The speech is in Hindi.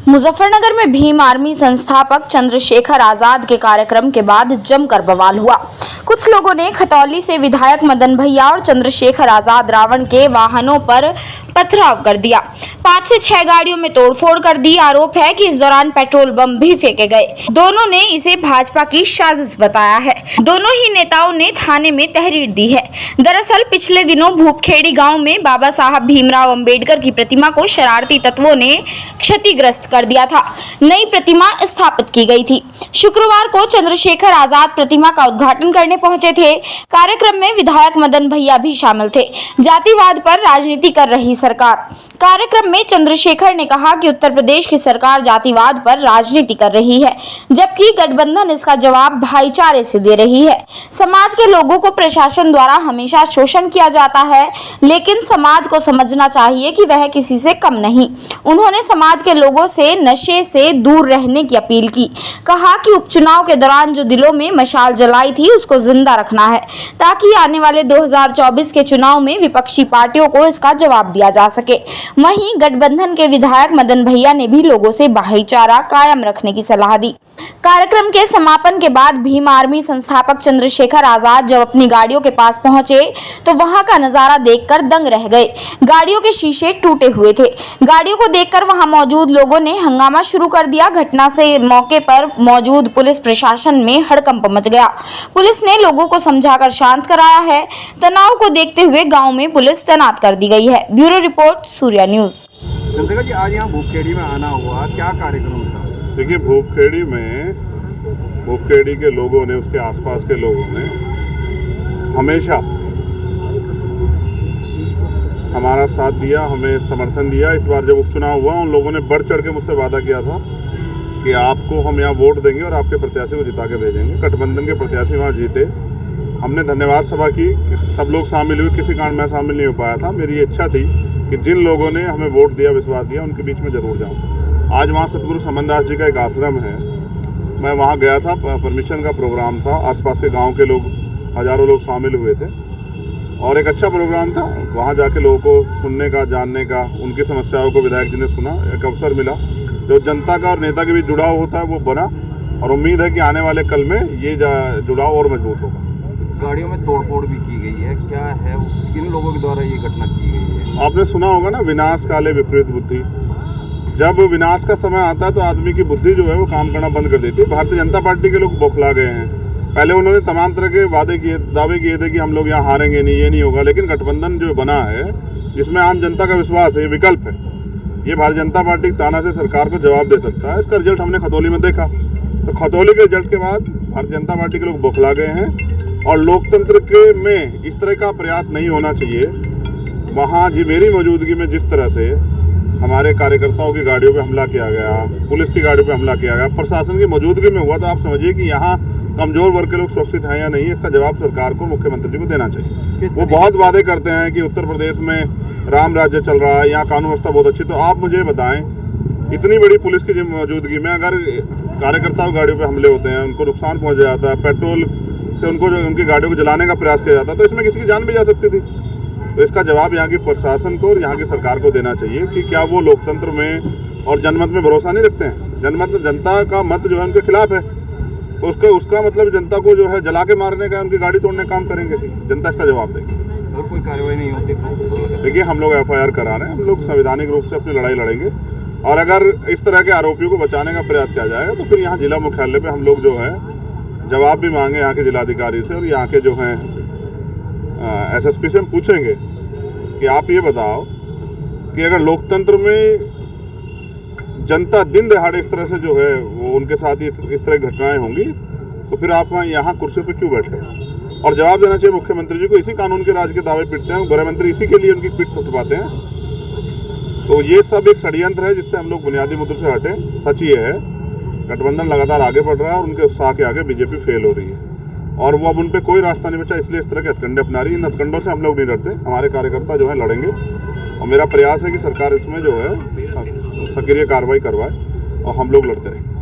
मुजफ्फरनगर में भीम आर्मी संस्थापक चंद्रशेखर आजाद के कार्यक्रम के बाद जमकर बवाल हुआ। कुछ लोगों ने खतौली से विधायक मदन भैया और चंद्रशेखर आजाद रावण के वाहनों पर पथराव कर दिया। 5 से 6 गाड़ियों में तोड़फोड़ कर दी। आरोप है कि इस दौरान पेट्रोल बम भी फेंके गए। दोनों ने इसे भाजपा की साजिश बताया है। दोनों ही नेताओं ने थाने में तहरीर दी है। दरअसल पिछले दिनों भूपखेड़ी गांव में बाबा साहब भीमराव अंबेडकर की प्रतिमा को शरारती तत्वों ने क्षतिग्रस्त कर दिया था। नई प्रतिमा स्थापित की गई थी। शुक्रवार को चंद्रशेखर आजाद प्रतिमा का उद्घाटन करने पहुंचे थे। कार्यक्रम में विधायक मदन भैया भी शामिल थे। जातिवाद पर राजनीति कर रही सरकार। कार्यक्रम में चंद्रशेखर ने कहा कि उत्तर प्रदेश की सरकार जातिवाद पर राजनीति कर रही है, जबकि गठबंधन इसका जवाब भाईचारे से दे रही है। समाज के लोगों को प्रशासन द्वारा हमेशा शोषण किया जाता है, लेकिन समाज को समझना चाहिए कि वह किसी से कम नहीं। उन्होंने समाज के लोगों से नशे से दूर रहने की अपील की। कहा कि उपचुनाव के दौरान जो दिलों में मशाल जलाई थी उसको जिंदा रखना है, ताकि आने वाले 2024 के चुनाव में विपक्षी पार्टियों को इसका जवाब दिया जा सके। वहीं गठबंधन के विधायक मदन भैया ने भी लोगों से भाईचारा कायम रखने की सलाह दी। कार्यक्रम के समापन के बाद भीम आर्मी संस्थापक चंद्रशेखर आजाद जब अपनी गाड़ियों के पास पहुंचे तो वहां का नजारा देखकर दंग रह गए। गाड़ियों के शीशे टूटे हुए थे। गाड़ियों को देखकर वहां मौजूद लोगों ने हंगामा शुरू कर दिया। घटना से मौके पर मौजूद पुलिस प्रशासन में हड़कंप मच गया। पुलिस ने लोगों को समझाकर शांत कराया है। तनाव को देखते हुए गाँव में पुलिस तैनात कर दी गई है। Bureau report, Surya news. जी, आज यहाँ भूपखेड़ी में आना हुआ, क्या कार्यक्रम था? देखिए, भूपखेड़ी के लोगों ने, उसके आसपास के लोगों ने हमेशा हमारा साथ दिया, हमें समर्थन दिया। इस बार जब उपचुनाव हुआ, उन लोगों ने बढ़ चढ़ के मुझसे वादा किया था कि आपको हम यहाँ वोट देंगे और आपके प्रत्याशी को जिता के भेजेंगे। गठबंधन के प्रत्याशी वहाँ जीते। हमने धन्यवाद सभा की, सब लोग शामिल हुए। किसी कारण मैं शामिल नहीं हो पाया था। मेरी इच्छा थी कि जिन लोगों ने हमें वोट दिया, विश्वास दिया, उनके बीच में जरूर जाऊँ। आज वहाँ सतगुरु समनदास जी का एक आश्रम है, मैं वहाँ गया था। परमिशन का प्रोग्राम था, आसपास के गांव के लोग, हजारों लोग शामिल हुए थे और एक अच्छा प्रोग्राम था। वहाँ जाके लोगों को सुनने का, जानने का, उनकी समस्याओं को विधायक जी ने सुना। एक अवसर मिला जो जनता का और नेता के बीच जुड़ाव होता है वो बना, और उम्मीद है कि आने वाले कल में ये जुड़ाव और मजबूत होगा। गाड़ियों में तोड़फोड़ भी की गई है, क्या है, किन लोगों के द्वारा ये घटना की गई है? आपने सुना होगा ना, विनाश काले विपरीत बुद्धि। जब विनाश का समय आता है तो आदमी की बुद्धि जो है वो काम करना बंद कर देती है। भारतीय जनता पार्टी के लोग बौखला गए हैं। पहले उन्होंने तमाम तरह के दावे किए थे कि हम लोग यहाँ हारेंगे नहीं, ये नहीं होगा। लेकिन गठबंधन जो बना है, जिसमें आम जनता का विश्वास है, ये विकल्प है, ये भारतीय जनता पार्टी ताना से सरकार को जवाब दे सकता है। इसका रिजल्ट हमने खतौली में देखा। तो खतौली के रिजल्ट के बाद भारतीय जनता पार्टी के लोग बौखला गए हैं और लोकतंत्र के में इस तरह का प्रयास नहीं होना चाहिए। वहाँ जी मेरी मौजूदगी में जिस तरह से हमारे कार्यकर्ताओं की गाड़ियों पे हमला किया गया, पुलिस की गाड़ियों पे हमला किया गया, प्रशासन की मौजूदगी में हुआ, तो आप समझिए कि यहाँ कमजोर वर्ग के लोग सुरक्षित हैं या नहीं है। इसका जवाब सरकार को, मुख्यमंत्री जी को देना चाहिए। वो बहुत वादे करते हैं कि उत्तर प्रदेश में राम राज्य चल रहा है, यहाँ कानून व्यवस्था बहुत अच्छी। तो आप मुझे बताएं, इतनी बड़ी पुलिस की मौजूदगी में अगर कार्यकर्ताओं की गाड़ियों पर हमले होते हैं, उनको नुकसान पहुँच जाता है, पेट्रोल से उनको उनकी गाड़ियों को जलाने का प्रयास किया जाता है, तो इसमें किसी की जान भी जा सकती थी। तो इसका जवाब यहाँ की प्रशासन को और यहाँ की सरकार को देना चाहिए कि क्या वो लोकतंत्र में और जनमत में भरोसा नहीं रखते हैं। जनता का मत जो है उनके खिलाफ है, तो उसका मतलब जनता को जो है जला के मारने का, उनकी गाड़ी तोड़ने का काम करेंगे। जनता इसका जवाब देगी। और कोई कार्रवाई नहीं होती? देखिए, हम लोग FIR करा रहे हैं, हम लोग संवैधानिक रूप से अपनी लड़ाई लड़ेंगे, और अगर इस तरह के आरोपियों को बचाने का प्रयास किया जाएगा तो फिर यहाँ जिला मुख्यालय पर हम लोग जो है जवाब भी मांगे यहाँ के जिलाधिकारी से, और यहाँ के जो हैं SSP से हम पूछेंगे कि आप ये बताओ कि अगर लोकतंत्र में जनता दिन दहाड़े इस तरह से जो है वो उनके साथ इस तरह की घटनाएं होंगी, तो फिर आप यहाँ कुर्सी पर क्यों बैठे? और जवाब देना चाहिए मुख्यमंत्री जी को। इसी कानून के राज के दावे पीटते हैं गृह मंत्री, इसी के लिए उनकी पीठ थपथपाते हैं। तो ये सब एक षड्यंत्र है जिससे हम लोग बुनियादी मुद्दे से हटे। सच ये है, गठबंधन लगातार आगे बढ़ रहा है और उनके उत्साह के आगे बीजेपी फेल हो रही है, और वो अब उन पर कोई रास्ता नहीं बचा, इसलिए इस तरह के हथकंडे अपना रही है। इन हथकंडों से हम लोग नहीं डरते। हमारे कार्यकर्ता जो है लड़ेंगे, और मेरा प्रयास है कि सरकार इसमें जो है सक्रिय कार्रवाई करवाए और हम लोग लड़ते रहेंगे।